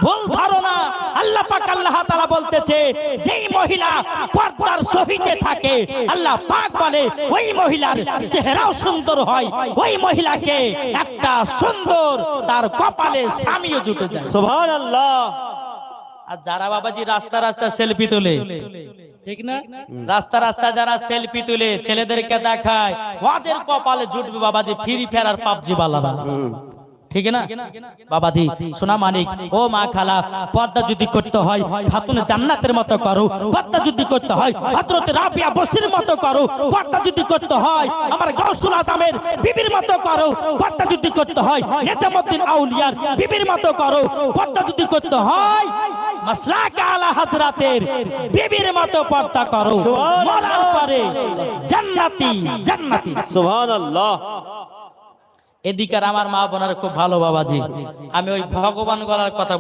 ভুল ধারণা। আল্লাহ পাক আল্লাহ তাআলা বলতেছে যেই মহিলা পর্দার সহিতে থাকে আল্লাহ পাক বলে ওই মহিলার চেহারাও সুন্দর হয়, ওই মহিলাকে একটা সুন্দর তার কপালে স্বামীও জুটে যায়। সুবহানাল্লাহ। আর যারা বাবাজি রাস্তা রাস্তা সেলফি তোলে, ঠিক না, রাস্তা রাস্তা যারা সেলফি তুলে ছেলেদেরকে দেখায়, ওদের কপালে জুটবে বাবাজি ফ্রি ফায়ার আর পাবজি বালারা, ঠিক না বাবাজি? সোনা মানিক, ও মা খালা, পর্দা যদি করতে হয় খাতুনে জান্নাতের মতো করো, পর্দা যদি করতে হয় হযরত রাবিয়া বসরির মতো করো, পর্দা যদি করতে হয় আমার গাউসুল আজমের বিবির মতো করো, পর্দা যদি করতে হয় নিজামউদ্দিন আউলিয়ার বিবির মতো করো, পর্দা যদি করতে হয় মাসলাক আলা হযরতের বিবির মতো পর্দা করো, মরার পরে জান্নাতি জান্নাতি। সুবহানাল্লাহ। এদিকার আমার মা বোনার খুব ভালো বাবাজি, আমি ওই ভগবান গলার কথা